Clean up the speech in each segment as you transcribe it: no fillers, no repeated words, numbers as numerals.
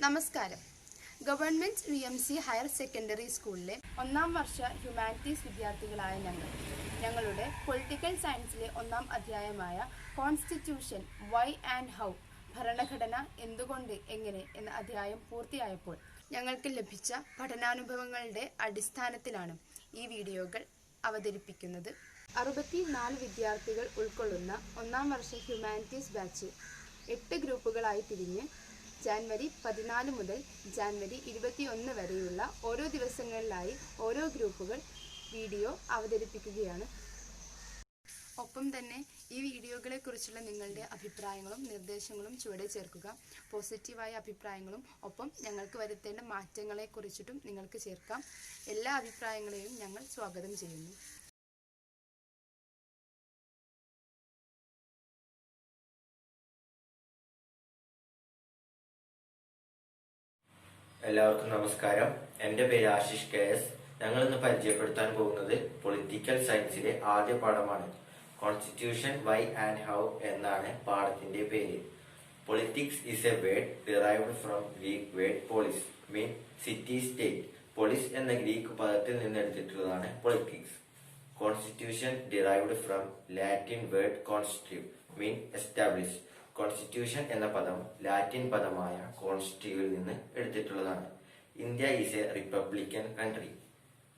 നമസ്കാരം. Government VMC higher secondary സ്കൂളിലെ ഒന്നാം വർഷ ഹ്യൂമാനിറ്റീസ് വിദ്യാർത്ഥികളായ ഞങ്ങളുടെ പൊളിറ്റിക്കൽ സയൻസിലെ ഒന്നാം അധ്യായമായ കോൺസ്റ്റിറ്റ്യൂഷൻ വൈ ആൻഡ് ഹൗ, ഭരണഘടന എന്തുകൊണ്ട് എങ്ങനെ എന്ന അധ്യായം പൂർത്തിയായപ്പോൾ ഞങ്ങൾക്ക് ലഭിച്ച പഠനാനുഭവങ്ങളുടെ അടിസ്ഥാനത്തിലാണ് ഈ വീഡിയോകൾ അവതരിപ്പിക്കുന്നത്. 64 വിദ്യാർത്ഥികൾ ഉൾക്കൊള്ളുന്ന ഒന്നാം വർഷ ഹ്യൂമാനിറ്റീസ് ബാച്ച് 8 ഗ്രൂപ്പുകളായി തിരിഞ്ഞ് ജാനുവരി 14 മുതൽ ജാനുവരി 21 വരെയുള്ള ഓരോ ദിവസങ്ങളിലായി ഓരോ ഗ്രൂപ്പുകൾ വീഡിയോ അവതരിപ്പിക്കുകയാണ്. ഒപ്പം തന്നെ ഈ വീഡിയോകളെക്കുറിച്ചുള്ള നിങ്ങളുടെ അഭിപ്രായങ്ങളും നിർദ്ദേശങ്ങളും ചുവടെ ചേർക്കുക. പോസിറ്റീവായ അഭിപ്രായങ്ങളും ഒപ്പം ഞങ്ങൾക്ക് വരുത്തേണ്ട മാറ്റങ്ങളെക്കുറിച്ചിട്ടും നിങ്ങൾക്ക് ചേർക്കാം. എല്ലാ അഭിപ്രായങ്ങളെയും ഞങ്ങൾ സ്വാഗതം ചെയ്യുന്നു. എല്ലാവർക്കും നമസ്കാരം. എൻ്റെ പേര് ആശിഷ് KS. ഞങ്ങൾ ഇന്ന് പരിചയപ്പെടുത്താൻ പോകുന്നത് പൊളിറ്റിക്കൽ സയൻസിലെ ആദ്യ പാഠമാണ്. കോൺസ്റ്റിറ്റ്യൂഷൻ വൈ ആൻഡ് ഹൗ എന്നാണ് പാഠത്തിന്റെ പേര്. Politics is a word derived from Greek word polis, mean city state. Polis എന്ന ഗ്രീക്ക് പദത്തിൽ നിന്നെടുത്തിട്ടുള്ളതാണ് politics. Constitution derived from Latin word constitute, mean establish. Constitution എന്ന പദം ലാറ്റിൻ പദമായ കോൺസ്റ്റിറ്റ്യൂവിൽ നിന്ന് എടുത്തിട്ടുള്ളതാണ്. India is a republican country.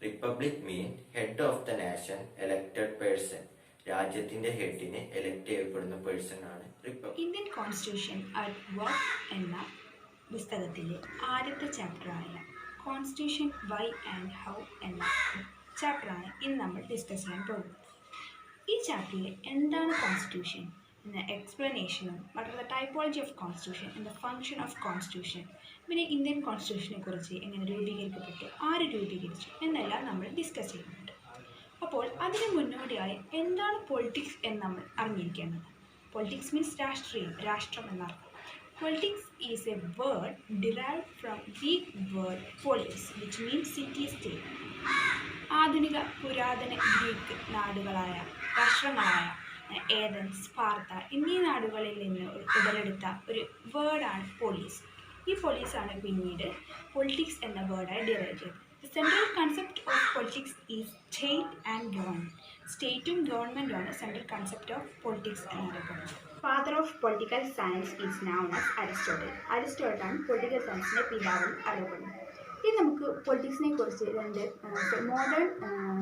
Republic mean head of the nation, elected person. രാജ്യത്തിന്റെ ഹെഡിന് എലക്ട് ചെയ്യപ്പെടുന്ന പേഴ്സൺ ആണ് republic. Indian constitution at work എന്ന പുസ്തകത്തിലെ ആദ്യത്തെ ചാപ്റ്ററായ കോൺസ്റ്റിറ്റ്യൂഷൻ വൈ ആൻഡ് ഹൗ എന്ന ചാപ്റ്ററാണ് ഇന്ന് നമ്മൾ ഡിസ്കസ് ചെയ്യാൻ പോകുന്നത്. ഈ ചാപ്റ്ററിൽ എന്താണ് കോൺസ്റ്റിറ്റ്യൂഷൻ എന്ന എക്സ്പ്ലനേഷനും what are the typology of constitution and the function of constitution, പിന്നെ ഇന്ത്യൻ കോൺസ്റ്റിറ്റ്യൂഷനെ കുറിച്ച് എങ്ങനെ രൂപീകരിക്കപ്പെട്ടു, ആര് രൂപീകരിച്ചു എന്നെല്ലാം നമ്മൾ ഡിസ്കസ് ചെയ്യുന്നുണ്ട്. അപ്പോൾ അതിന് മുന്നോടിയായി എന്താണ് പൊളിറ്റിക്സ് എന്ന് നമ്മൾ അറിഞ്ഞിരിക്കേണ്ടത്. പൊളിറ്റിക്സ് മീൻസ് രാഷ്ട്രീയം, രാഷ്ട്രം എന്നർത്ഥം. Politics is a word derived from Greek word polis which means city state. ആധുനിക പുരാതന ഗ്രീക്ക് നാടുകളായ രാഷ്ട്രങ്ങളായ ഏതൻസ്, സ്പാർത്ത എന്നീ നാടുകളിൽ നിന്ന് ഉടലെടുത്ത ഒരു വേർഡാണ് പോലീസ്. ഈ പോലീസാണ് പിന്നീട് പൊളിറ്റിക്സ് എന്ന വേർഡായി ഡിറൈവ് ചെയ്തത്. The central concept of politics is state and government. സ്റ്റേറ്റും ഗവൺമെൻറ്റുമാണ് സെൻട്രൽ കൺസെപ്റ്റ് ഓഫ് പൊളിറ്റിക്സ് എന്നറിയപ്പെടുന്നത്. Father of political science is known as Aristotle. അരിസ്റ്റോട്ടിലാണ് പൊളിറ്റിക്കൽ സയൻസിൻ്റെ പിതാവെന്ന് അറിയപ്പെടുന്നത്. ഇനി നമുക്ക് പൊളിറ്റിക്സിനെ കുറിച്ച് രണ്ട് മോഡേൺ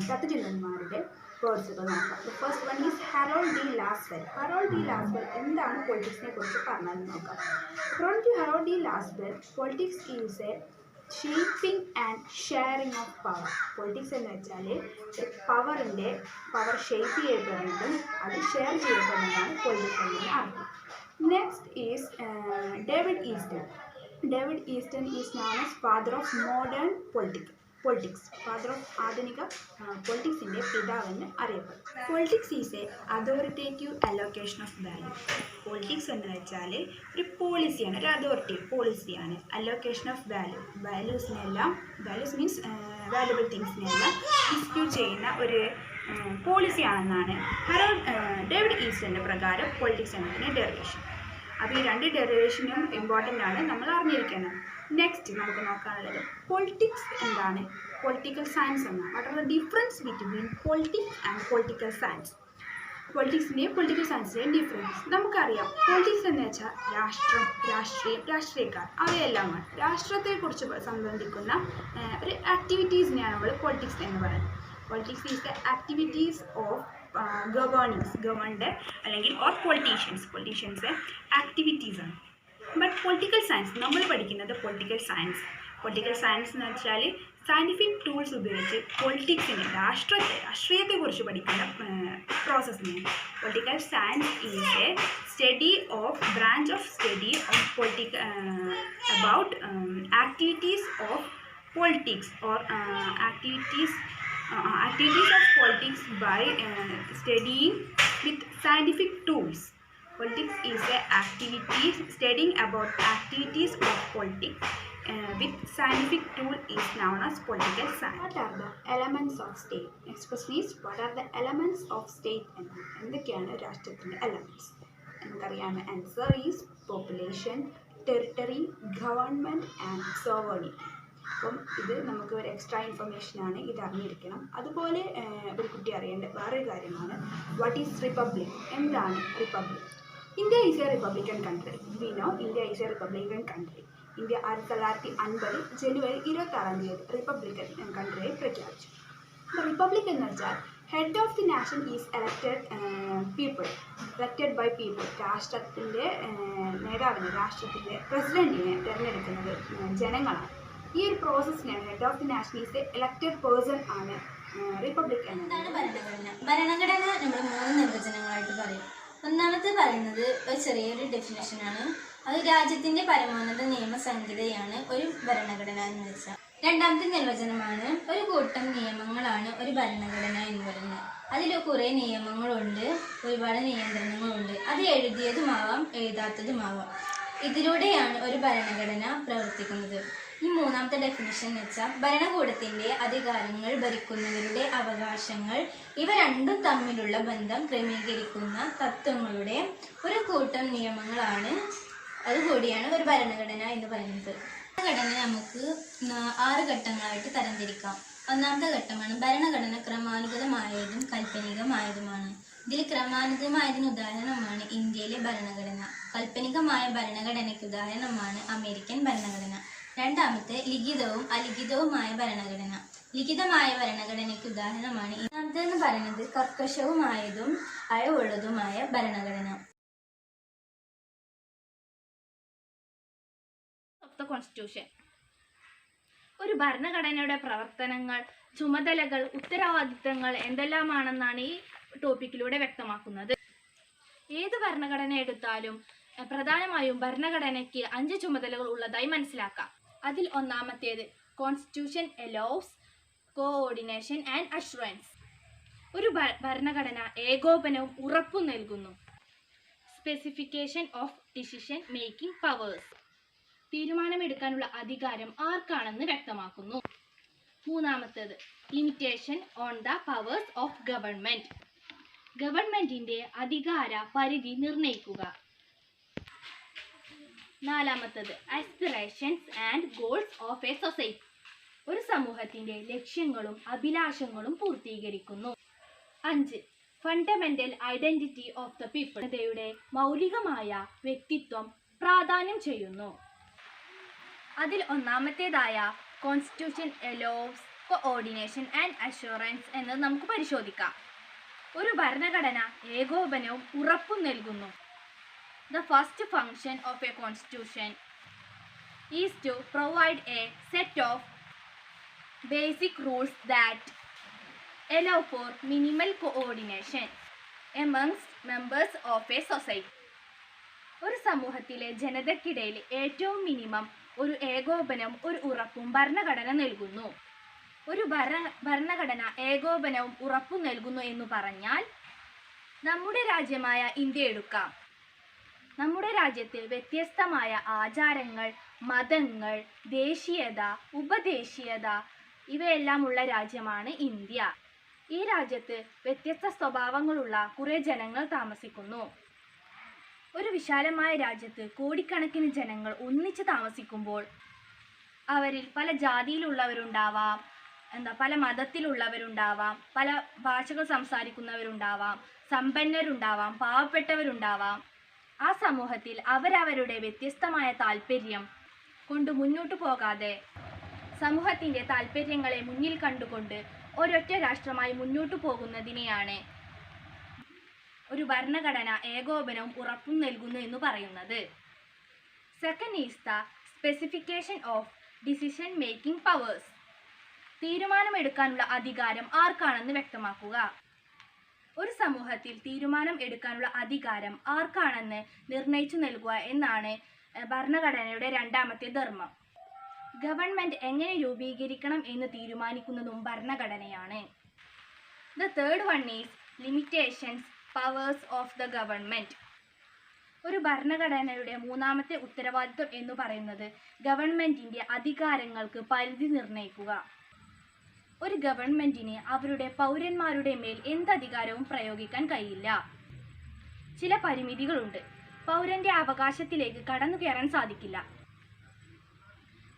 തത്വചിന്തകന്മാരുടെ വേർഡ്സുകൾ നോക്കാം. The first one is Harold D Lasswell. Harold D Lasswell എന്താണ് പൊളിറ്റിക്സിനെ കുറിച്ച് പറഞ്ഞതെന്ന് നോക്കാം. According to Harold D Lasswell, politics is a shaping and sharing of power. Politics എന്ന് വെച്ചാൽ പവർ ഷേപ്പ് ചെയ്യപ്പെടുന്നതും അത് ഷെയർ ചെയ്യപ്പെടുന്നതാണ് പൊളിറ്റിക്സ് എന്നതിന് അർത്ഥം. Next is David Easton. David Easton is known as father of modern politics. Father of ആധുനിക പൊളിറ്റിക്സിൻ്റെ പിതാവെന്ന് അറിയപ്പെടും. Politics is a authoritative allocation of value. Politics എന്ന് വെച്ചാൽ ഒരു പോളിസിയാണ്, ഒരു അതോറിറ്റേറ്റീവ് പോളിസിയാണ്. Allocation of values means valuable തിങ്സിനെല്ലാം ഡിസ്ട്രിബ്യൂട്ട് ചെയ്യുന്ന ഒരു പോളിസിയാണെന്നാണ് ഡേവിഡ് ഈസ്റ്റൻ്റെ പ്രകാരം പൊളിറ്റിക്സ് എന്നതിൻ്റെ ഡെറിവേഷൻ. അപ്പോൾ ഈ രണ്ട് ഡെറിവേഷനും ഇമ്പോർട്ടൻ്റ് ആണ്, നമ്മൾ അറിഞ്ഞിരിക്കണം. നെക്സ്റ്റ് നമുക്ക് നോക്കാനുള്ളത് പൊളിറ്റിക്സ് എന്താണ്, പൊളിറ്റിക്കൽ സയൻസ് എന്നാണ്. What are the difference between politics and political science. പൊളിറ്റിക്സിൻ്റെയും പൊളിറ്റിക്കൽ സയൻസിൻ്റെയും ഡിഫറൻസ് നമുക്കറിയാം. പൊളിറ്റിക്സ് എന്ന് വെച്ചാൽ രാഷ്ട്രീയക്കാർ അവയെല്ലാമാണ്. രാഷ്ട്രത്തെക്കുറിച്ച് സംബന്ധിക്കുന്ന ഒരു ആക്ടിവിറ്റീസിനെയാണ് നമ്മൾ പൊളിറ്റിക്സ് എന്ന് പറയുന്നത്. Politics is the activities of governor അല്ലെങ്കിൽ ഓർ പൊളിറ്റീഷ്യൻസ് ആക്ടിവിറ്റീസ് ആണ്. ബട്ട് പൊളിറ്റിക്കൽ സയൻസ് നമ്മൾ പഠിക്കുന്നത് പൊളിറ്റിക്കൽ സയൻസ് എന്ന് വെച്ചാൽ സയൻറ്റിഫിക് ടൂൾസ് ഉപയോഗിച്ച് പൊളിറ്റിക്സിനെ രാഷ്ട്രീയത്തെക്കുറിച്ച് പഠിക്കുന്ന പ്രോസസ്സിനെയാണ്. Political science is a branch of study of about activities of politics or activities of politics by studying with scientific tools. Politics is a studying about activities of politics with scientific tool is known as political science. What are the elements of state? Next question is, what are the elements of state? എന്തൊക്കെയാണ് രാഷ്ട്രത്തിൻ്റെ elements? നമുക്കറിയാം answer is population, territory, government and sovereignty. അപ്പം ഇത് നമുക്ക് ഒരു extra ഇൻഫർമേഷനാണ്, ഇത് അറിഞ്ഞിരിക്കണം. അതുപോലെ ഒരു കുട്ടി അറിയേണ്ട വേറൊരു കാര്യമാണ് വാട്ട് ഈസ് റിപ്പബ്ലിക്, എന്താണ് republic. India is a republican country. We know India is a republican country. India 1950 ജനുവരി 26 റിപ്പബ്ലിക്കൻ കൺട്രിയെ പ്രഖ്യാപിച്ചു. റിപ്പബ്ലിക് എന്ന് വെച്ചാൽ head of the nation is elected by people. രാഷ്ട്രത്തിൻ്റെ നേതാവിനെ, രാഷ്ട്രത്തിൻ്റെ പ്രസിഡന്റിനെ തിരഞ്ഞെടുക്കുന്നത് ജനങ്ങളാണ്. ഈ ഒരു പ്രോസസ്സിനാണ് head of the nation is a elected person ആണ് റിപ്പബ്ലിക് എന്നത്. ഭരണഘടന. ഭരണഘടന നമ്മൾ 3 നിർവചനങ്ങളായിട്ട് പറയും. ഒന്നാമത്തെ പറയുന്നത് ഒരു ചെറിയൊരു ഡെഫിനേഷനാണ്. അത് രാജ്യത്തിന്റെ പരമോന്നത നിയമസംഹിതയാണ് ഒരു ഭരണഘടന എന്ന് വെച്ചാൽ. രണ്ടാമത്തെ നിർവചനമാണ് ഒരു കൂട്ടം നിയമങ്ങളാണ് ഒരു ഭരണഘടന എന്ന് പറയുന്നത്. അതിൽ കുറേ നിയമങ്ങളുണ്ട്, ഒരുപാട് നിയന്ത്രണങ്ങളുണ്ട്. അത് എഴുതിയതുമാവാം എഴുതാത്തതുമാവാം. ഇതിലൂടെയാണ് ഒരു ഭരണഘടന പ്രവർത്തിക്കുന്നത്. ഈ മൂന്നാമത്തെ ഡെഫിനിഷൻ എന്ന് വെച്ചാൽ ഭരണകൂടത്തിന്റെ അധികാരങ്ങൾ, ഭരിക്കുന്നവരുടെ അവകാശങ്ങൾ, ഇവ രണ്ടും തമ്മിലുള്ള ബന്ധം ക്രമീകരിക്കുന്ന തത്വങ്ങളുടെ ഒരു കൂട്ടം നിയമങ്ങളാണ്, അതുകൂടിയാണ് ഒരു ഭരണഘടന എന്ന് പറയുന്നത്. ഭരണഘടന നമുക്ക് 6 ഘട്ടങ്ങളായിട്ട് തരംതിരിക്കാം. ഒന്നാമത്തെ ഘട്ടമാണ് ഭരണഘടന ക്രമാനുഗതമായതും കാൽപ്പനികമായതുമാണ്. ഇതിൽ ക്രമാനുഗതമായതിന് ഉദാഹരണമാണ് ഇന്ത്യയിലെ ഭരണഘടന. കാൽപ്പനികമായ ഭരണഘടനയ്ക്ക് ഉദാഹരണമാണ് അമേരിക്കൻ ഭരണഘടന. രണ്ടാമത്തെ ലിഖിതവും അലിഖിതവുമായ ഭരണഘടന. ലിഖിതമായ ഭരണഘടനയ്ക്ക് ഉദാഹരണമാണ് ഇന്നത്തെ പറയുന്നത് കർക്കശവുമായതും അയവുള്ളതുമായ ഭരണഘടന. കോൺസ്റ്റിറ്റ്യൂഷൻ. ഒരു ഭരണഘടനയുടെ പ്രവർത്തനങ്ങൾ, ചുമതലകൾ, ഉത്തരവാദിത്തങ്ങൾ എന്തെല്ലാമാണെന്നാണ് ഈ ടോപ്പിക്കിലൂടെ വ്യക്തമാക്കുന്നത്. ഏത് ഭരണഘടന എടുത്താലും പ്രധാനമായും ഭരണഘടനയ്ക്ക് 5 ചുമതലകൾ ഉള്ളതായി മനസ്സിലാക്കാം. അതിൽ ഒന്നാമത്തേത് constitution allows coordination and assurance. ഒരു ഭരണഘടന ഏകോപനവും ഉറപ്പും നൽകുന്നു. Specification of decision making powers. തീരുമാനമെടുക്കാനുള്ള അധികാരം ആർക്കാണെന്ന് വ്യക്തമാക്കുന്നു. മൂന്നാമത്തേത് limitation on the powers of government. ഗവൺമെന്റിന്റെ അധികാര പരിധി നിർണ്ണയിക്കുക. നാലാമത്തേത് aspirations and goals of a society. ഒരു സമൂഹത്തിന്റെ ലക്ഷ്യങ്ങളും അഭിലാഷങ്ങളും പൂർത്തീകരിക്കുന്നു. 5. Fundamental identity of the people. ജനതയുടെ മൗലികമായ വ്യക്തിത്വം പ്രാധാന്യം ചെയ്യുന്നു. അതിൽ ഒന്നാമത്തേതായ constitution allows coordination and assurance എന്നത് നമുക്ക് പരിശോധിക്കാം. ഒരു ഭരണഘടന ഏകോപനവും ഉറപ്പും നൽകുന്നു. The first function of a constitution is to provide a set of basic rules that allow for minimal coordination amongst members of a society. ഒരു സമൂഹത്തിലെ ജനതയ്ക്കിടയിൽ ഏറ്റവും മിനിമം ഒരു ഏകോപനവും ഒരു ഉറപ്പും ഭരണഘടന നൽകുന്നു. ഒരു ഭരണഘടന ഏകോപനവും ഉറപ്പും നൽകുന്നു എന്ന് പറഞ്ഞാൽ നമ്മുടെ രാജ്യമായ ഇന്ത്യ എടുക്കാം. നമ്മുടെ രാജ്യത്തിൽ വ്യത്യസ്തമായ ആചാരങ്ങൾ, മതങ്ങൾ, ദേശീയത, ഉപദേശീയത ഇവയെല്ലാം ഉള്ള രാജ്യമാണ് ഇന്ത്യ. ഈ രാജ്യത്ത് വ്യത്യസ്ത സ്വഭാവങ്ങളുള്ള കുറേ ജനങ്ങൾ താമസിക്കുന്നു. ഒരു വിശാലമായ രാജ്യത്ത് കോടിക്കണക്കിന് ജനങ്ങൾ ഒന്നിച്ച് താമസിക്കുമ്പോൾ അവരിൽ പല ജാതിയിലുള്ളവരുണ്ടാവാം, പല മതത്തിലുള്ളവരുണ്ടാവാം, പല ഭാഷകൾ സംസാരിക്കുന്നവരുണ്ടാവാം, സമ്പന്നരുണ്ടാവാം, പാവപ്പെട്ടവരുണ്ടാവാം. ആ സമൂഹത്തിൽ അവരവരുടെ വ്യത്യസ്തമായ താല്പര്യം കൊണ്ട് മുന്നോട്ടു പോകാതെ സമൂഹത്തിൻ്റെ താല്പര്യങ്ങളെ മുന്നിൽ കണ്ടുകൊണ്ട് ഒരൊറ്റ രാഷ്ട്രമായി മുന്നോട്ടു പോകുന്നതിനെയാണ് ഒരു ഭരണഘടന ഏകോപനവും ഉറപ്പും നൽകുന്നു എന്ന് പറയുന്നത്. Second is the specification of decision making powers. തീരുമാനമെടുക്കാനുള്ള അധികാരം ആർക്കാണെന്ന് വ്യക്തമാക്കുക. ഒരു സമൂഹത്തിൽ തീരുമാനം എടുക്കാനുള്ള അധികാരം ആർക്കാണെന്ന് നിർണയിച്ചു നൽകുക എന്നാണ് ഭരണഘടനയുടെ രണ്ടാമത്തെ ധർമ്മം. ഗവൺമെന്റ് എങ്ങനെ രൂപീകരിക്കണം എന്ന് തീരുമാനിക്കുന്നതും ഭരണഘടനയാണ്. The third one is limitations powers of the government. ഒരു ഭരണഘടനയുടെ മൂന്നാമത്തെ ഉത്തരവാദിത്വം എന്ന് പറയുന്നത് ഗവൺമെന്റിന്റെ അധികാരങ്ങൾക്ക് പരിധി നിർണ്ണയിക്കുക. ഒരു ഗവൺമെന്റിന് അവരുടെ പൗരന്മാരുടെ മേൽ എന്തധികാരവും പ്രയോഗിക്കാൻ കഴിയില്ല. ചില പരിമിതികളുണ്ട്. പൗരന്റെ അവകാശത്തിലേക്ക് കടന്നു കയറാൻ സാധിക്കില്ല.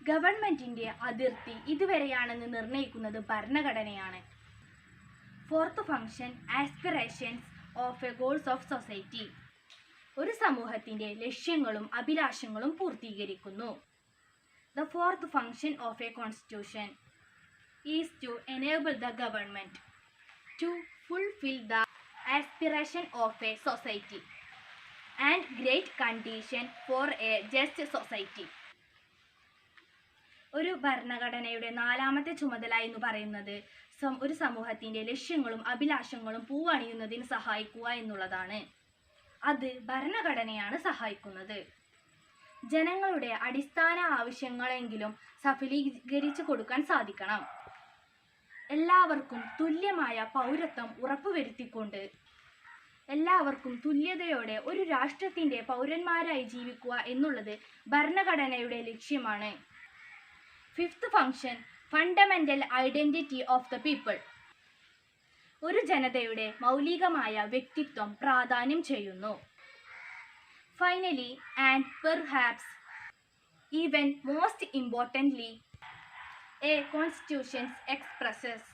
ഗവൺമെന്റിന്റെ അതിർത്തി ഇതുവരെയാണെന്ന് നിർണ്ണയിക്കുന്നത് ഭരണഘടനയാണ്. Fourth function aspirations of a goals of society. ഒരു സമൂഹത്തിന്റെ ലക്ഷ്യങ്ങളും അഭിലാഷങ്ങളും പൂർത്തീകരിക്കുന്നു. The fourth function of a constitution is to enable the government to fulfil the aspiration of a society and great condition for a just society. ഒരു ഭരണഘടനയുടെ 4ാമത്തെ ചുമതല എന്ന് പറയുന്നത് ഒരു സമൂഹത്തിന്റെ ലക്ഷ്യങ്ങളും അഭിലാഷങ്ങളും പൂവണിയുന്നതിന് സഹായിക്കുക എന്നുള്ളതാണ്. അത് ഭരണഘടനയാണ് സഹായിക്കുന്നത്. ജനങ്ങളുടെ അടിസ്ഥാന ആവശ്യങ്ങളെങ്കിലും സഫലീകരിച്ചു കൊടുക്കാൻ സാധിക്കണം. എല്ലാവർക്കും തുല്യമായ പൗരത്വം ഉറപ്പുവരുത്തിക്കൊണ്ട് എല്ലാവർക്കും തുല്യതയോടെ ഒരു രാഷ്ട്രത്തിന്റെ പൗരന്മാരായി ജീവിക്കുക എന്നുള്ളത് ഭരണഘടനയുടെ ലക്ഷ്യമാണ്. Fifth function fundamental identity of the people. ഒരു ജനതയുടെ മൗലികമായ വ്യക്തിത്വം പ്രാധാന്യം ചെയ്യുന്നു. Finally and perhaps even most importantly A constitution expresses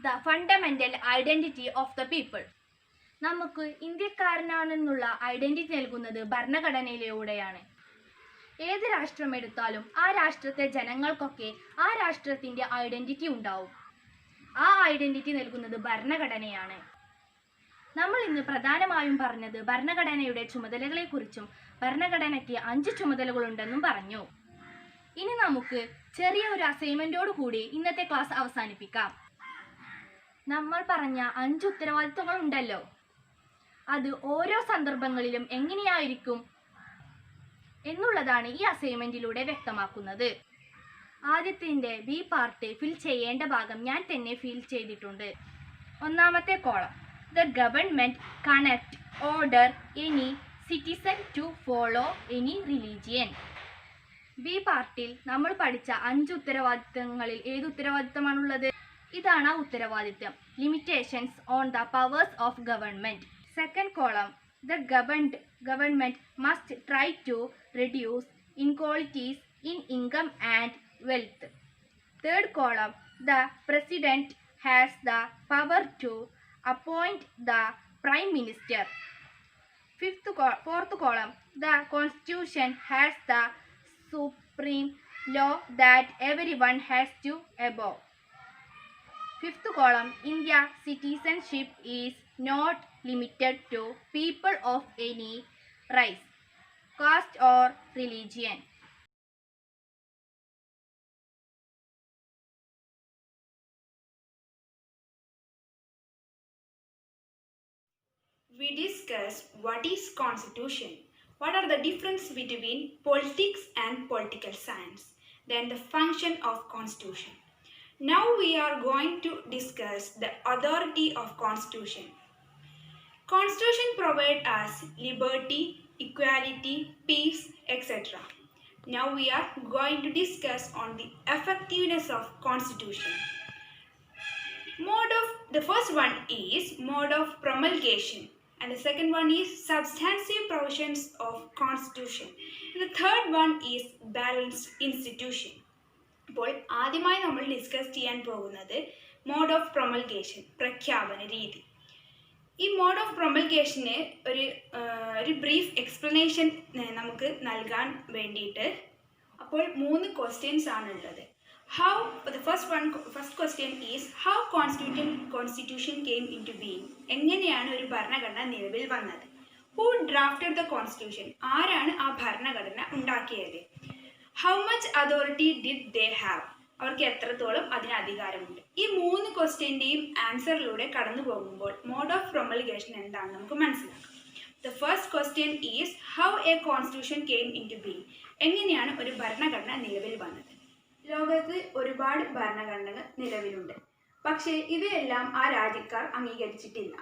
the fundamental identity of the people. നമുക്ക് ഇന്ത്യക്കാരനാണെന്നുള്ള ഐഡന്റിറ്റി നൽകുന്നത് ഭരണഘടനയിലൂടെയാണ്. ഏത് രാഷ്ട്രം എടുത്താലും ആ രാഷ്ട്രത്തെ ജനങ്ങൾക്കൊക്കെ ആ രാഷ്ട്രത്തിന്റെ ഐഡന്റിറ്റി ഉണ്ടാവും. ആ ഐഡന്റിറ്റി നൽകുന്നത് ഭരണഘടനയാണ്. നമ്മൾ ഇന്ന് പ്രധാനമായും പറഞ്ഞത് ഭരണഘടനയുടെ ചുമതലകളെക്കുറിച്ചും ഭരണഘടനയ്ക്ക് 5 ചുമതലകളുണ്ടെന്നും പറഞ്ഞു. ഇനി നമുക്ക് ചെറിയ ഒരു അസൈൻമെന്റോട് കൂടി ഇന്നത്തെ ക്ലാസ് അവസാനിപ്പിക്കാം. നമ്മൾ പറഞ്ഞ 5 ഉത്തരവാദിത്വങ്ങൾ ഉണ്ടല്ലോ, അത് ഓരോ സന്ദർഭങ്ങളിലും എങ്ങനെയായിരിക്കും എന്നുള്ളതാണ് ഈ അസൈൻമെന്റിലൂടെ വ്യക്തമാക്കുന്നത്. ആദ്യത്തിന്റെ ബി പാർട്ട് ഫിൽ ചെയ്യേണ്ട ഭാഗം ഞാൻ തന്നെ ഫിൽ ചെയ്തിട്ടുണ്ട്. 1ാമത്തെ column the government connect order any citizen to follow any religion. B പാർട്ടിൽ നമ്മൾ പഠിച്ച 5 ഉത്തരവാദിത്തങ്ങളിൽ ഏത് ഉത്തരവാദിത്തമാണുള്ളത്? ഇതാണ് ആ ഉത്തരവാദിത്തം. Limitations on the powers of government. Second column the government must try to reduce inequalities in income and wealth. Third column, the president has the power to appoint the prime minister. Fourth column, the constitution has the supreme law that everyone has to obey. Fifth column, India citizenship is not limited to people of any race, caste or religion. We discussed what is constitution, what are the difference between politics and political science, then the function of constitution. Now we are going to discuss the authority of constitution. Constitution provides us liberty, equality, peace, etc. Now we are going to discuss on the effectiveness of constitution. The first one is mode of promulgation, and the second one is substantive provisions of constitution, and the third one is balanced institution. അപ്പോൾ ആദ്യമായി നമ്മൾ discuss ചെയ്യാൻ പോകുന്നത് mode of പ്രൊമൽഗേഷൻ, പ്രഖ്യാപന രീതി. ഈ mode of പ്രൊമൽഗേഷന് ഒരു brief explanation നമുക്ക് നൽകാൻ വേണ്ടിയിട്ട് അപ്പോൾ 3 ക്വസ്റ്റ്യൻസ് ആണുള്ളത്. First question is how constitution came into being. എങ്ങനെയാണ് ഒരു ഭരണഘടന നിലവിൽ വന്നത്? Who drafted the constitution. ആരാണ് ആ ഭരണഘടന ഉണ്ടാക്കിയത്? How much authority did they have. അവർക്ക് എത്രത്തോളം അതിന് അധികാരമുണ്ട്? ഈ 3 ക്വസ്റ്റ്യൻ്റെയും ആൻസറിലൂടെ കടന്നു പോകുമ്പോൾ മോഡ് ഓഫ് പ്രൊമൽഗേഷൻ എന്താണ് നമുക്ക് മനസ്സിലാക്കാം. The first question is how a constitution came into being. എങ്ങനെയാണ് ഒരു ഭരണഘടന നിലവിൽ വന്നത്? ലോകത്ത് ഒരുപാട് ഭരണഘടനകൾ നിലവിലുണ്ട്, പക്ഷേ ഇവയെല്ലാം ആ രാജ്യക്കാർ അംഗീകരിച്ചിട്ടില്ല.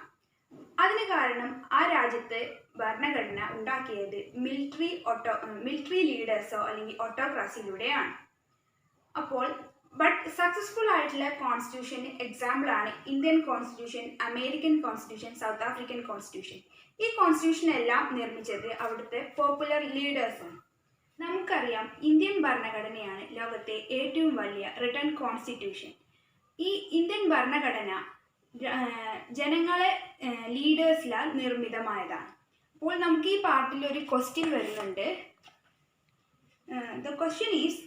അതിന് കാരണം ആ രാജ്യത്ത് ഭരണഘടന ഉണ്ടാക്കിയത് മിലിറ്ററി ലീഡേഴ്സോ അല്ലെങ്കിൽ ഓട്ടോക്രാസിയിലൂടെയാണ്. അപ്പോൾ ബട്ട് സക്സസ്ഫുൾ ആയിട്ടുള്ള കോൺസ്റ്റിറ്റ്യൂഷന് എക്സാമ്പിളാണ് Indian constitution, American constitution, south African constitution. ഈ കോൺസ്റ്റിറ്റ്യൂഷൻ എല്ലാം നിർമ്മിച്ചത് അവിടുത്തെ പോപ്പുലർ ലീഡേഴ്സാണ്. നമുക്കറിയാം ഇന്ത്യൻ ഭരണഘടനയാണ് ലോകത്തെ ഏറ്റവും വലിയ റിട്ടൺ കോൺസ്റ്റിറ്റ്യൂഷൻ. ഈ ഇന്ത്യൻ ഭരണഘടന ജനങ്ങളെ ലീഡേഴ്സിലാൽ നിർമ്മിതമായതാണ്. അപ്പോൾ നമുക്ക് ഈ പാർട്ടിൽ ഒരു ക്വസ്റ്റ്യൻ വരുന്നുണ്ട്. ദ ക്വസ്റ്റ്യൻ ഈസ്,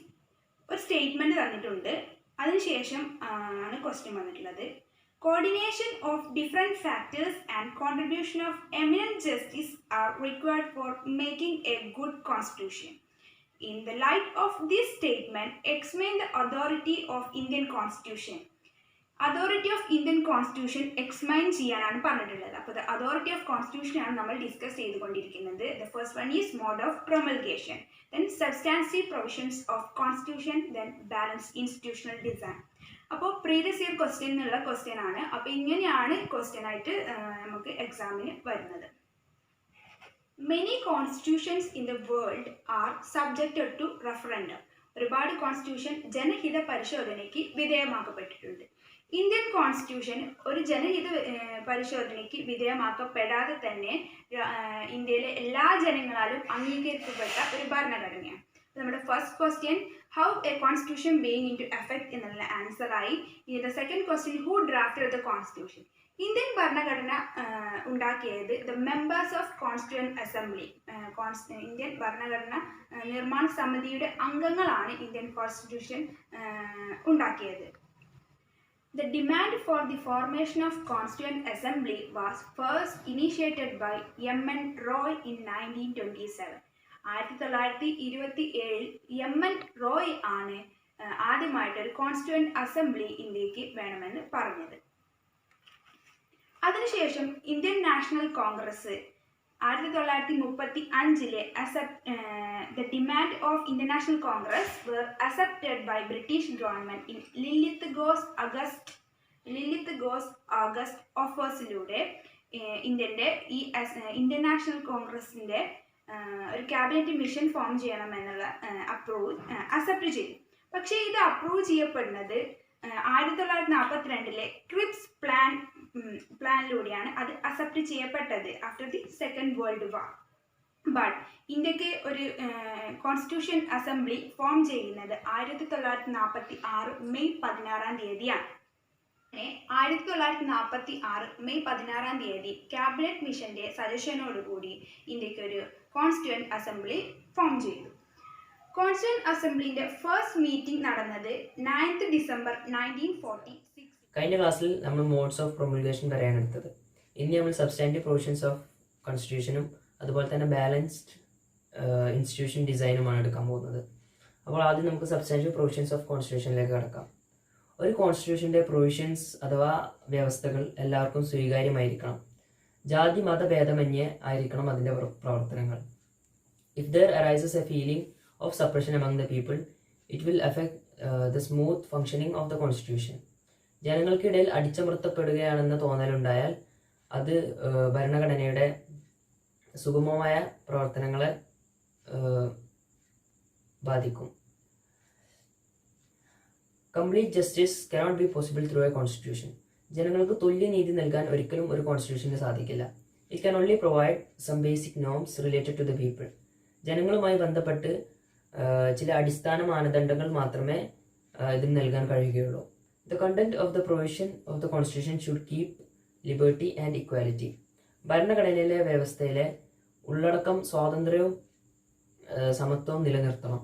ഒരു സ്റ്റേറ്റ്മെൻറ്റ് തന്നിട്ടുണ്ട്, അതിനുശേഷം ആണ് ക്വസ്റ്റ്യൻ വന്നിട്ടുള്ളത്. Coordination of different factors and contribution of eminent justice are required for making A good constitution. In the light of this statement, explain the authority of Indian Constitution. Authority of Indian constitution explain ചെയ്യാനാണ് പറഞ്ഞിട്ടുള്ളത്. അപ്പോൾ the authority of constitution ആണ് നമ്മൾ discuss ചെയ്തുകൊണ്ടിരിക്കുന്നത്. The first one is mode of promulgation, then substantive provisions of constitution, then balance institutional design. അപ്പോൾ previous year question എന്നുള്ള question ആണ്. അപ്പോൾ ഇങ്ങനെയാണ് ക്വസ്റ്റ്യൻ ആയിട്ട് നമുക്ക് എക്സാമിന് വരുന്നത്. Many constitutions in the world are subjected to referendum. ഒരുപാട് കോൺസ്റ്റിറ്റ്യൂഷൻ ജനഹിത പരിശോധനയ്ക്ക് വിധേയമാക്കപ്പെട്ടിട്ടുണ്ട്. ഇന്ത്യൻ കോൺസ്റ്റിറ്റ്യൂഷൻ ഒരു ജനഹിത പരിശോധനയ്ക്ക് വിധേയമാക്കപ്പെടാതെ തന്നെ ഇന്ത്യയിലെ എല്ലാ ജനങ്ങളാലും അംഗീകരിക്കപ്പെട്ട ഒരു ഭരണഘടനയാണ്. നമ്മുടെ first question, how a constitution being into effect എന്നുള്ള ആൻസറായി. ഇനി the second question, who drafted the constitution. Indian ഭരണഘടന ഉണ്ടാക്കിയത് the members of constituent assembly. Indian ഭരണഘടന നിർമ്മാണ സമിതിയുടെ അംഗങ്ങളാണ് ഇന്ത്യൻ കോൺസ്റ്റിറ്റ്യൂഷൻ ഉണ്ടാക്കിയത്. The demand for the formation of Constituent Assembly was first initiated by M.N. Roy in 1927. 1927 M.N. Roy ആണ് ആദ്യമായിട്ട് ഒരു കോൺസ്റ്റിറ്റ്യൂവന്റ് അസംബ്ലി ഇന്ത്യക്ക് വേണമെന്ന് പറഞ്ഞത്. അതിനുശേഷം Indian national Congress 1935 the demand of International Congress were accepted by British government in Lilith Ghose August offers-ലൂടെ Indian national കോൺഗ്രസിന്റെ ഒരു ക്യാബിനറ്റ് മിഷൻ ഫോം ചെയ്യണമെന്നുള്ള അക്സെപ്റ്റ് ചെയ്തു. പക്ഷേ ഇത് അപ്രൂവ് ചെയ്യപ്പെടുന്നത് 1942 ക്രിപ്സ് പ്ലാനിലൂടെയാണ് അത് അക്സെപ്റ്റ് ചെയ്യപ്പെട്ടത് after the second world war. But ഇന്ത്യക്ക് ഒരു കോൺസ്റ്റിറ്റ്യൂഷൻ അസംബ്ലി ഫോം ചെയ്യുന്നത് 1946 മെയ് 16 1946 മെയ് 16 ക്യാബിനറ്റ് മിഷന്റെ സജഷനോടുകൂടി ഇന്ത്യക്ക് ഒരു കോൺസ്റ്റിറ്റ്യൂവന്റ് അസംബ്ലി ഫോം ചെയ്തു. കോൺസ്റ്റിറ്റ്യൂവന്റ് അസംബ്ലിന്റെ ഫസ്റ്റ് മീറ്റിംഗ് നടന്നത് 9th December 1946. കഴിഞ്ഞ ക്ലാസ്സിൽ നമ്മൾ മോഡ്സ് ഓഫ് പ്രൊമൾഗേഷൻ പറയാൻ എടുത്തത്. ഇനി നമ്മൾ സബ്സ്റ്റാൻറ്റീവ് പ്രൊവിഷൻസ് ഓഫ് കോൺസ്റ്റിറ്റ്യൂഷനും അതുപോലെ തന്നെ ബാലൻസ്ഡ് ഇൻസ്റ്റിറ്റ്യൂഷൻ ഡിസൈനുമാണ് എടുക്കാൻ പോകുന്നത്. അപ്പോൾ ആദ്യം നമുക്ക് സബ്സ്റ്റാൻറ്റീവ് പ്രൊവിഷൻസ് ഓഫ് കോൺസ്റ്റിറ്റ്യൂഷനിലേക്ക് കടക്കാം. ഒരു കോൺസ്റ്റിറ്റ്യൂഷൻ്റെ പ്രൊവിഷൻസ് അഥവാ വ്യവസ്ഥകൾ എല്ലാവർക്കും സ്വീകാര്യമായിരിക്കണം. ജാതി മത ഭേദമന്യേ ആയിരിക്കണം അതിൻ്റെ പ്രവർത്തനങ്ങൾ. If there arises A feeling of suppression among the people, it will affect the smooth functioning of the constitution. ജനങ്ങൾക്കിടയിൽ അടിച്ചമർത്തപ്പെടുകയാണെന്ന തോന്നലുണ്ടായാൽ അത് ഭരണഘടനയുടെ സുഗമമായ പ്രവർത്തനങ്ങളെ ബാധിക്കും. Complete justice cannot be possible through a constitution. ജനങ്ങൾക്ക് തുല്യനീതി നൽകാൻ ഒരിക്കലും ഒരു കോൺസ്റ്റിറ്റ്യൂഷന് സാധിക്കില്ല. It can only provide some basic norms related to the people. ജനങ്ങളുമായി ബന്ധപ്പെട്ട് ചില അടിസ്ഥാന മാനദണ്ഡങ്ങൾ മാത്രമേ ഇതിന് നൽകാൻ കഴിയുകയുള്ളൂ. The content of the provision of the constitution should keep liberty and equality. ഭരണഘടനയിലെ വ്യവസ്ഥയിലെ ഉള്ളടക്കം സ്വാതന്ത്ര്യവും സമത്വവും നിലനിർത്തണം.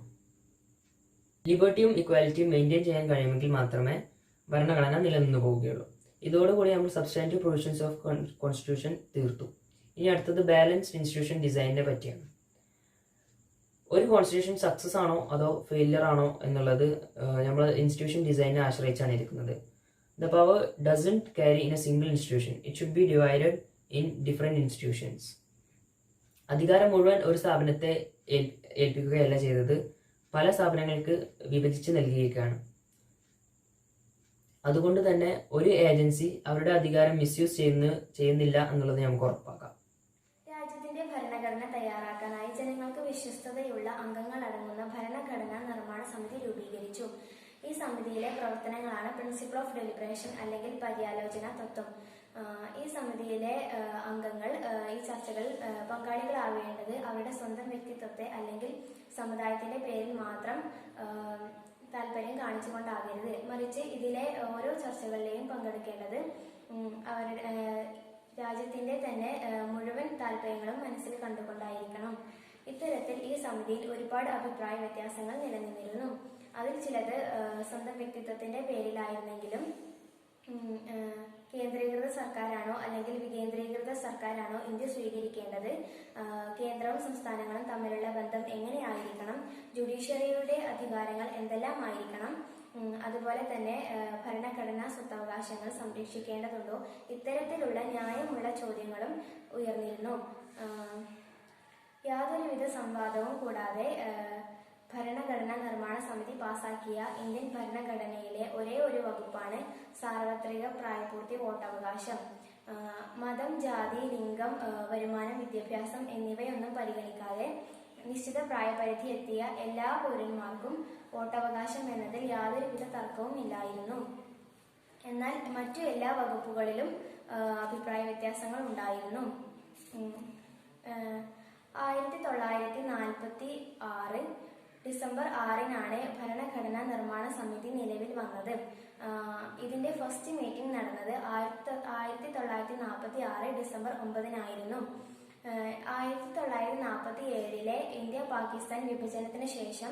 ലിബർട്ടിയും ഇക്വാലിറ്റിയും മെയിൻറ്റെയിൻ ചെയ്യാൻ കഴിയുമെങ്കിൽ മാത്രമേ ഭരണഘടന നിലനിന്നു പോവുകയുള്ളൂ. ഇതോടുകൂടി നമ്മൾ സബ്സ്റ്റാൻറ്റീവ് പ്രൊവിഷൻസ് ഓഫ് കോൺസ്റ്റിറ്റ്യൂഷൻ തീർത്തു. ഇനി അടുത്തത് ബാലൻസ്ഡ് ഇൻസ്റ്റിറ്റ്യൂഷൻ ഡിസൈനിനെ പറ്റിയാണ്. ഒരു കോൺസ്റ്റിറ്റ്യൂഷൻ സക്സസ് ആണോ അതോ ഫെയിലിയർ ആണോ എന്നുള്ളത് നമ്മൾ ഇൻസ്റ്റിറ്റ്യൂഷൻ ഡിസൈനെ ആശ്രയിച്ചാണ് ഇരിക്കുന്നത്. The power doesn't carry in A single institution, it should be divided in different institutions. അധികാരം മുഴുവൻ ഒരു സ്ഥാപനത്തെ ഏൽപ്പിക്കുകയല്ല ചെയ്തത്, പല സ്ഥാപനങ്ങൾക്ക് വിഭജിച്ച് നൽകിയിരിക്കുകയാണ്. അതുകൊണ്ട് തന്നെ ഒരു ഏജൻസി അവരുടെ അധികാരം മിസ്യൂസ് ചെയ്യുന്നില്ല എന്നുള്ളത് നമുക്ക് ഉറപ്പാക്കാം. രാജ്യത്തിന്റെ ഭരണഘടന തയ്യാറാക്കാനായി ജനങ്ങൾക്ക് വിശ്വസ്തതയുള്ള അംഗങ്ങൾ അടങ്ങുന്ന ഭരണഘടനാ നിർമ്മാണ സമിതി രൂപീകരിച്ചു. ഈ സമിതിയിലെ പ്രവർത്തനങ്ങളാണ് പ്രിൻസിപ്പിൾ ഓഫ് ഡെലിബറേഷൻ അല്ലെങ്കിൽ പര്യാലോചന തത്വം. ഈ സമിതിയിലെ അംഗങ്ങൾ ഈ ചർച്ചകളിൽ പങ്കാളികളാവേണ്ടത് അവരുടെ സ്വന്തം വ്യക്തിത്വത്തെ അല്ലെങ്കിൽ സമുദായത്തിന്റെ പേരിൽ മാത്രം താല്പര്യം കാണിച്ചുകൊണ്ടാകരുത്. മറിച്ച് ഇതിലെ ഓരോ ചർച്ചകളിലെയും പങ്കെടുക്കേണ്ടത് അവരുടെ രാജ്യത്തിന്റെ തന്നെ മുഴുവൻ താല്പര്യങ്ങളും മനസ്സിൽ കണ്ടുകൊണ്ടായിരിക്കണം. ഇത്തരത്തിൽ ഈ സമിതിയിൽ ഒരുപാട് അഭിപ്രായ വ്യത്യാസങ്ങൾ നിലനിന്നിരുന്നു. അതിൽ ചിലത് സ്വന്തം വ്യക്തിത്വത്തിന്റെ പേരിലായിരുന്നെങ്കിലും കേന്ദ്രീകൃത സർക്കാരാണോ അല്ലെങ്കിൽ വികേന്ദ്രീകൃത സർക്കാരാണോ ഇന്ത്യ സ്വീകരിക്കേണ്ടത്, കേന്ദ്രവും സംസ്ഥാനങ്ങളും തമ്മിലുള്ള ബന്ധം എങ്ങനെയായിരിക്കണം, ജുഡീഷ്യറിയുടെ അധികാരങ്ങൾ എന്തെല്ലാം ആയിരിക്കണം, അതുപോലെ തന്നെ ഭരണഘടനാ സ്വത്തവകാശങ്ങൾ സംരക്ഷിക്കേണ്ടതുണ്ടോ, ഇത്തരത്തിലുള്ള ന്യായമുള്ള ചോദ്യങ്ങളും ഉയർന്നിരുന്നു. യാതൊരുവിധ സംവാദവും കൂടാതെ ഭരണഘടനാ നിർമ്മാണ സമിതി പാസാക്കിയ ഇന്ത്യൻ ഭരണഘടനയിലെ ഒരേ ഒരു വകുപ്പാണ് സാർവത്രിക പ്രായപൂർത്തി വോട്ടവകാശം. മതം, ജാതി, ലിംഗം, വരുമാനം, വിദ്യാഭ്യാസം എന്നിവയൊന്നും പരിഗണിക്കാതെ നിശ്ചിത പ്രായപരിധി എത്തിയ എല്ലാ പൗരന്മാർക്കും വോട്ടവകാശം എന്നതിൽ യാതൊരുവിധ തർക്കവും ഇല്ലായിരുന്നു. എന്നാൽ മറ്റു എല്ലാ വകുപ്പുകളിലും അഭിപ്രായ വ്യത്യാസങ്ങൾ ഉണ്ടായിരുന്നു. 1946 ഡിസംബർ 6-നാണ് ഭരണഘടനാ നിർമ്മാണ സമിതി നിലവിൽ വന്നത്. ഇതിന്റെ ഫസ്റ്റ് മീറ്റിംഗ് നടന്നത് 1946 ഡിസംബർ 9-നായിരുന്നു. 1947 ഇന്ത്യ പാകിസ്ഥാൻ വിഭജനത്തിന് ശേഷം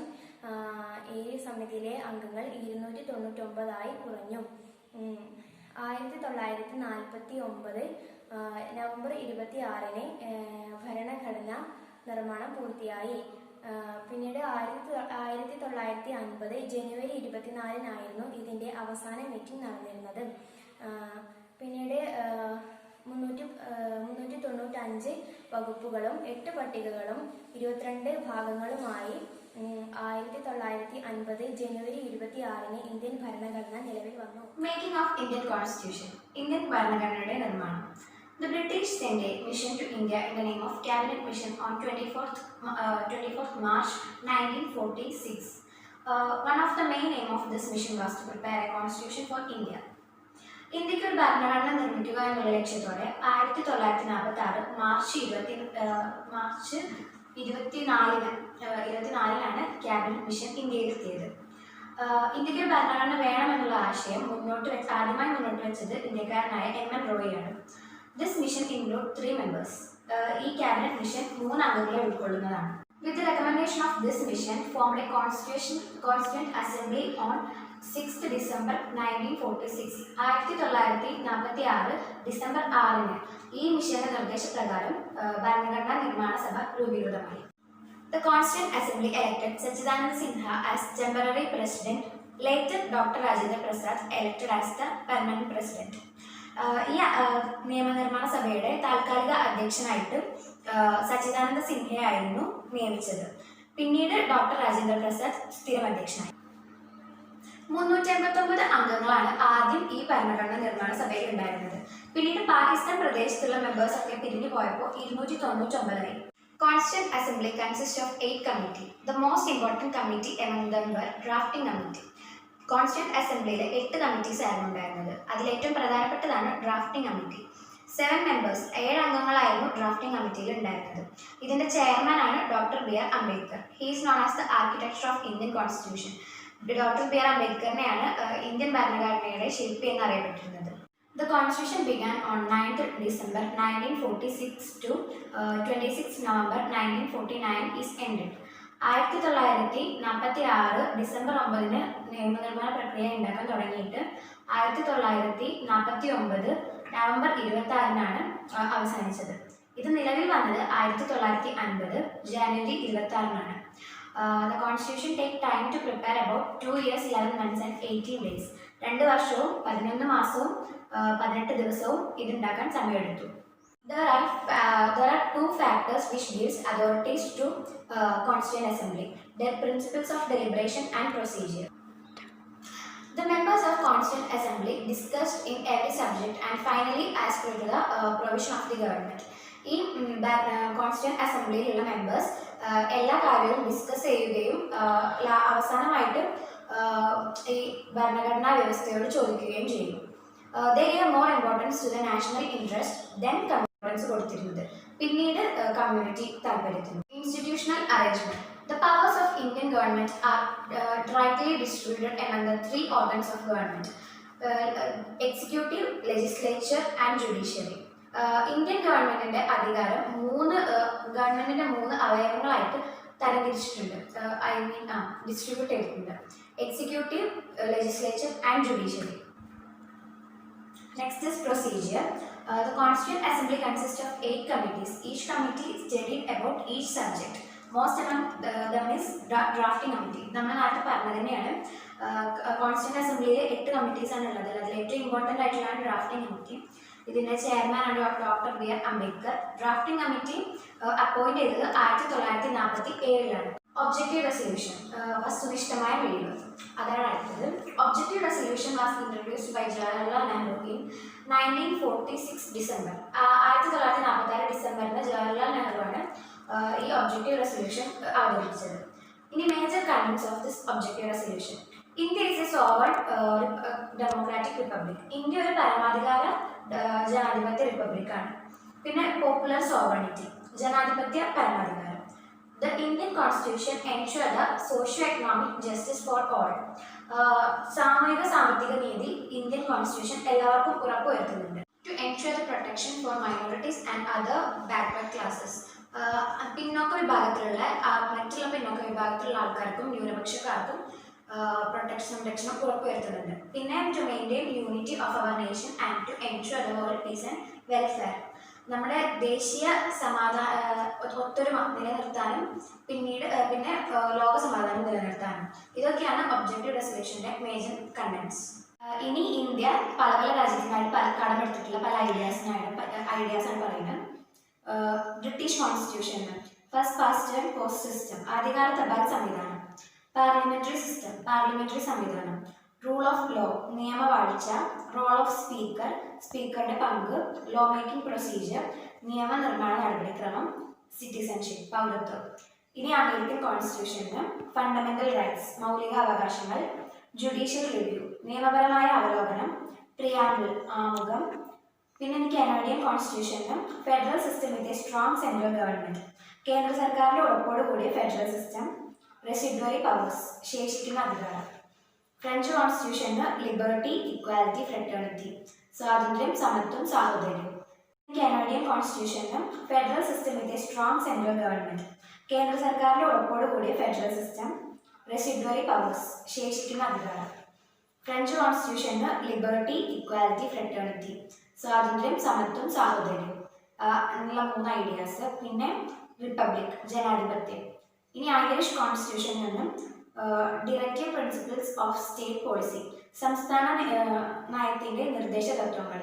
ഈ സമിതിയിലെ അംഗങ്ങൾ 299 കുറഞ്ഞു. 1949 നവംബർ 26-ന് ഭരണഘടനാ നിർമ്മാണം പൂർത്തിയായി. പിന്നീട് 1950 ജനുവരി 24-നായിരുന്നു ഇതിന്റെ അവസാന മീറ്റിംഗ് നടന്നിരുന്നത്. പിന്നീട് 395 വകുപ്പുകളും 8 പട്ടികകളും 22 ഭാഗങ്ങളുമായി 1950 ജനുവരി 26-ന് ഇന്ത്യൻ ഭരണഘടന നിലവിൽ വന്നു. Making of Indian Constitution. Indian ഭരണഘടനയുടെ നിർമ്മാണം. The British sent a mission to India in the name of Cabinet Mission on 24th March 1946. One of the main aim of this mission was to prepare a constitution for India. ഇന്ത്യക്ക് ഒരു ഭരണഘടന നിർമ്മിക്കുക എന്നുള്ള ലക്ഷ്യത്തോടെ 1946 March 24-നാണ് cabinet mission ഇന്ത്യയിലെത്തിയത്. ഇന്ത്യക്ക് ഒരു ഭരണഘടന വേണമെന്നുള്ള ആശയം ആദ്യമായി മുന്നോട്ട് വെച്ചത് ഇന്ത്യക്കാരനായ M.N. റോയിയാണ്. This mission include 3 members. ഈ ക്യാബിനറ്റ് മിഷൻ 3 അംഗങ്ങളെ ഉൾക്കൊള്ളുന്നതാണ്. With the recommendation of this mission, formed a Constituent Assembly on 6th December 1946. 1946 December 6-ന് ഈ മിഷന്റെ നിർദ്ദേശപ്രകാരം ഭരണഘടനാ നിർമ്മാണ സഭ രൂപീകൃതമായി. The Constituent Assembly elected Sachidananda Sinha as temporary president. Later, Dr. Rajendra Prasad elected as the permanent president. ഈ നിയമനിർമ്മാണ സഭയുടെ താൽക്കാലിക അധ്യക്ഷനായിട്ട് സച്ചിദാനന്ദ സിൻഹയായിരുന്നു നിയമിച്ചത്. പിന്നീട് ഡോക്ടർ രാജേന്ദ്ര പ്രസാദ് സ്ഥിരം അധ്യക്ഷനായി. 389 അംഗങ്ങളാണ് ആദ്യം ഈ ഭരണഘടനാ നിർമ്മാണ സഭയിൽ ഉണ്ടായിരുന്നത്. പിന്നീട് പാകിസ്ഥാൻ പ്രദേശത്തുള്ള മെമ്പേഴ്സ് ഒക്കെ പിരിഞ്ഞു പോയപ്പോൾ 299 ആയി. Constituent Assembly consists of 8 committees. The most important committee among them were Drafting Committee. Constituent അസംബ്ലിയിലെ 8 കമ്മിറ്റീസ് ആയിരുന്നു ഉണ്ടായിരുന്നത്. അതിൽ ഏറ്റവും പ്രധാനപ്പെട്ടതാണ് ഡ്രാഫ്റ്റിംഗ് കമ്മിറ്റി. 7 മെമ്പേഴ്സ് 7 അംഗങ്ങളായിരുന്നു ഡ്രാഫ്റ്റിംഗ് കമ്മിറ്റിയിൽ ഉണ്ടായിരുന്നത്. ഇതിന്റെ ചെയർമാൻ ആണ് doctor B.R. Ambedkar. He is known as the architecture of Indian constitution. Doctor B.R. അംബേദ്കറിനെയാണ് ഇന്ത്യൻ ഭരണഘടനയുടെ ശില്പി എന്നറിയപ്പെട്ടിരുന്നത്. The constitution began on 9th December 1946 to 26 November 1949 is ended. 1946 December 9-ന് നിയമനിർമ്മാണ പ്രക്രിയ ഉണ്ടാക്കാൻ തുടങ്ങിയിട്ട് 1949 നവംബർ 26-നാണ് അവസാനിച്ചത്. ഇത് നിലവിൽ വന്നത് 1950 ജനുവരി 26-നാണ്. The constitution take time to prepare about 2 years 11 months and 18 days. 2 വർഷവും 11 മാസവും 18 ദിവസവും ഇതുണ്ടാക്കാൻ സമയമെടുത്തു. There are 2 factors which gives authorities to Constituent Assembly. Their principles of deliberation and procedure. The members of Constituent Assembly discussed in every subject and finally as per the provision of the government. ഈ constituent അസംബ്ലിയിലുള്ള members എല്ലാ കാര്യവും discuss ചെയ്യുകയും അവസാനമായിട്ട് ഈ ഭരണഘടനാ വ്യവസ്ഥയോട് ചോദിക്കുകയും ചെയ്യും. They give more importance to the national interest then importance കൊടുത്തിരുന്നത് പിന്നീട് കമ്മ്യൂണിറ്റി താല്പര്യത്തിന്. Institutional arrangement. The powers of Indian government are rightly distributed among the three organs of government: executive, legislature and judiciary. Indian ഗവൺമെന്റിന്റെ അധികാരം ഗവൺമെന്റിന്റെ മൂന്ന് അവയവങ്ങളായിട്ട് തരംതിരിച്ചിട്ടുണ്ട്. Distribute ചെയ്തിട്ടുണ്ട്: executive, legislature and judiciary. Next is procedure. The Constituent Assembly consists of 8 committees. Each committee studied about each subject. Most among them is drafting committee. നമ്മൾ നേരത്തെ പറഞ്ഞത് തന്നെയാണ്. Constituent അസംബ്ലിയിൽ 8 കമ്മിറ്റീസ് ആണ് ഉള്ളത്. അതിൽ ഏറ്റവും ഇമ്പോർട്ടൻ്റ് ആയിട്ടുള്ളതാണ് ഡ്രാഫ്റ്റിംഗ് കമ്മിറ്റി. ഇതിൻ്റെ ചെയർമാനാണ് doctor B.R. Ambedkar. Drafting committee appoint ചെയ്തത് 1947 ഒബ്ജക്റ്റീവ് റെസൊല്യൂഷൻ, വസ്തുനിഷ്ഠമായ വെടിവ്, അതാണ് അടുത്തത്. Objective resolution was introduced by Jawaharlal Nehru in 1946 December. 1946 ഡിസംബറിന് ജവഹർലാൽ നെഹ്റുവാണ് ഈ ഒബ്ജക്റ്റീവ് റെസൊല്യൂഷൻ അവതരിപ്പിച്ചത്. ഇനി major contents of this objective resolution. India is a sovereign democratic republic. India ഒരു പരമാധികാര ജനാധിപത്യ റിപ്പബ്ലിക്കാണ്. പിന്നെ പോപ്പുലർ സോവറിനിറ്റി, ജനാധിപത്യ പരമാധികാരം. The Indian Constitution ensure the socio-economic justice for all. സാമൂഹിക സാമ്പത്തിക നീതി ഇന്ത്യൻ കോൺസ്റ്റിറ്റ്യൂഷൻ എല്ലാവർക്കും ഉറപ്പുവരുത്തുന്നുണ്ട്. To ensure the protection for minorities and other backward classes. പിന്നോക്ക വിഭാഗത്തിലുള്ള മറ്റുള്ള പിന്നോക്ക വിഭാഗത്തിലുള്ള ആൾക്കാർക്കും ന്യൂനപക്ഷക്കാർക്കും സംരക്ഷണം ഉറപ്പുവരുത്തുന്നുണ്ട്. പിന്നെ to maintain unity of our nation and to ensure the world peace and welfare. നമ്മുടെ ദേശീയ ഒത്തൊരുമ നിലനിർത്താനും പിന്നെ ലോക സമാധാനം നിലനിർത്താനും. ഇതൊക്കെയാണ് ഒബ്ജക്റ്റീവ് റെസൊല്യൂഷന്റെ മേജർ കണ്ടന്റ്സ്. ഇനി ഇന്ത്യ പല പല രാജ്യത്തിനായിട്ട് കടമെടുത്തിട്ടുള്ള പല ഐഡിയാസാണ് പറയുന്നത്. ബ്രിട്ടീഷ് കോൺസ്റ്റിറ്റ്യൂഷന് first past and post system, ആദ്യകാല തപാൽ സംവിധാനം. പാർലമെന്ററി സിസ്റ്റം, പാർലമെന്ററി സംവിധാനം. റൂൾ ഓഫ് ലോ, നിയമവാഴ്ച. റോൾ ഓഫ് സ്പീക്കർ, സ്പീക്കറുടെ പങ്ക്. ലോ മേക്കിംഗ് പ്രൊസീജിയർ, നിയമനിർമ്മാണ നടപടിക്രമം. സിറ്റിസൺഷിപ്പ്, പൗരത്വം. ഇനി അമേരിക്കൻ കോൺസ്റ്റിറ്റ്യൂഷന് ഫണ്ടമെന്റൽ റൈറ്റ്സ്, മൗലിക അവകാശങ്ങൾ. ജുഡീഷ്യൽ റിവ്യൂ, നിയമപരമായ അവലോകനം. പ്രിയാമ്പിൾ, ആമുഖം. പിന്നെ കാനഡിയൻ കോൺസ്റ്റിറ്റ്യൂഷന് federal system with a strong central government, കേന്ദ്ര സർക്കാരിന്റെ ഉറപ്പോട് കൂടിയ ഫെഡറൽ സിസ്റ്റം. റെസിഡ്വറി പവേഴ്സ്, ശേഷിക്കുന്ന അധികാരം. ഫ്രഞ്ച് കോൺസ്റ്റിറ്റ്യൂഷന് ലിബർട്ടി, ഇക്വാലിറ്റി, ഫ്രെറ്റേണിറ്റി, സ്വാതന്ത്ര്യം, സമത്വം, സാഹോദര്യം. കാനഡിയൻ കോൺസ്റ്റിറ്റ്യൂഷന് federal system with a strong central government, കേന്ദ്ര സർക്കാരിന്റെ ഉറപ്പോട് കൂടിയ ഫെഡറൽ സിസ്റ്റം. റെസിഡ്വറി പവേഴ്സ്, ശേഷിക്കുന്ന അധികാരം. ഫ്രഞ്ച് കോൺസ്റ്റിറ്റ്യൂഷന് ലിബർട്ടി, ഇക്വാലിറ്റി, ഫ്രെറ്റേണിറ്റി, സ്വാതന്ത്ര്യം, സമത്വം, സാഹോദര്യം എന്നുള്ള 3 ഐഡിയാസ്. പിന്നെ റിപ്പബ്ലിക്, ജനാധിപത്യം. ഇനി ഐറിഷ് കോൺസ്റ്റിറ്റ്യൂഷനിൽ നിന്നും directive principles of state policy, സംസ്ഥാന നയത്തിന്റെ നിർദ്ദേശ തത്വങ്ങൾ.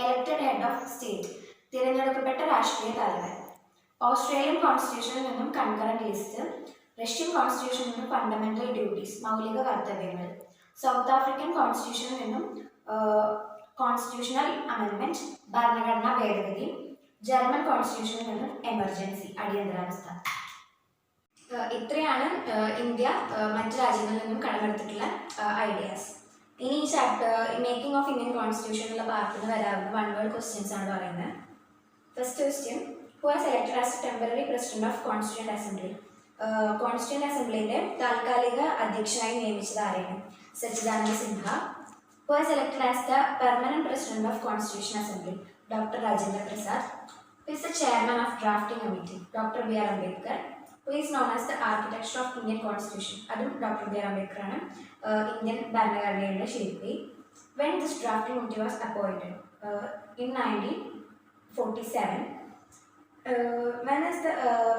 എലക്റ്റഡ് ഹെഡ് ഓഫ് സ്റ്റേറ്റ്, തിരഞ്ഞെടുക്കപ്പെട്ട രാഷ്ട്രീയ തലവൻ. ഓസ്ട്രേലിയൻ കോൺസ്റ്റിറ്റ്യൂഷനിൽ നിന്നും കൺകറന്റ് ലിസ്റ്റ്. റഷ്യൻ കോൺസ്റ്റിറ്റ്യൂഷനിൽ നിന്നും ഫണ്ടമെന്റൽ ഡ്യൂട്ടീസ്, മൗലിക കർത്തവ്യങ്ങൾ. സൗത്ത് ആഫ്രിക്കൻ കോൺസ്റ്റിറ്റ്യൂഷനിൽ നിന്നും കോൺസ്റ്റിറ്റ്യൂഷണൽ അമെൻമെന്റ്, ഭരണഘടനാ ഭേദഗതി. ജർമ്മൻ കോൺസ്റ്റിറ്റ്യൂഷനിൽ നിന്നും എമർജൻസി, അടിയന്തരാവസ്ഥ. ഇത്രയാണ് ഇന്ത്യ മറ്റു രാജ്യങ്ങളിൽ നിന്നും കടമെടുത്തിട്ടുള്ള ഐഡിയാസ്. ഇനി ഈ chapter making of Indian constitution എന്നുള്ള പാർട്ടിന് വരാവുന്ന 1 വേർഡ് ക്വസ്റ്റ്യൻസ് ആണ് പറയുന്നത്. First question, who was elected as temporary president of constituent assembly. Constituent അസംബ്ലിയുടെ താൽക്കാലിക അധ്യക്ഷനായി നിയമിച്ചത് ആരെയാണ്? Sachchidananda Sinha. Who was elected as the permanent president of Constitution Assembly? Dr. Rajendra Prasad. Who is the chairman of drafting committee? Dr. B.R. Ambedkar. Who is known as the architect of Indian Constitution? അതും Dr. B.R. Ambedkar ആണ് Indian ഭരണഘടനയുടെ ശില്പി. When this drafting committee was appointed? In 1947.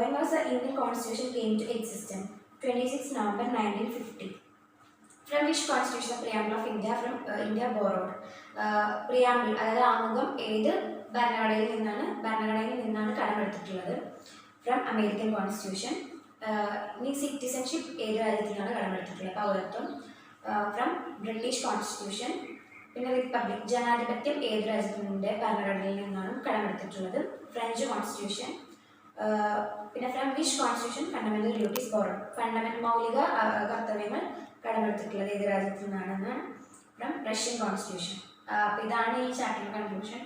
When was the Indian Constitution came to existence? 26 November 1950. From which constitution the preamble of India from India borrowed? Preamble അതായത് ആമുഖം ഏത് ഭരണഘടനയിൽ നിന്നാണ് കടമെടുത്തിട്ടുള്ളത്? From American constitution. ഇനി citizenship ഏത് രാജ്യത്തിൽ നിന്നാണ് കടമെടുത്തിട്ടുള്ളത്? പൗരത്വം. From British constitution. പിന്നെ റിപ്പബ്ലിക്, ജനാധിപത്യം ഏത് രാജ്യത്തിൻ്റെ ഭരണഘടനയിൽ നിന്നാണ് കടമെടുത്തിട്ടുള്ളത്? French constitution. പിന്നെ from which constitution fundamental duties borrow? മൗലിക കർത്തവ്യങ്ങൾ കടമെടുത്തിട്ടുള്ളത് ഏത് രാജ്യത്തു നിന്നാണെന്നാണ് ഫ്രം റഷ്യൻ കോൺസ്റ്റിറ്റ്യൂഷൻ. അപ്പോൾ ഇതാണ് ഈ ചാപ്റ്ററിൻ്റെ കൺക്ലൂഷൻ.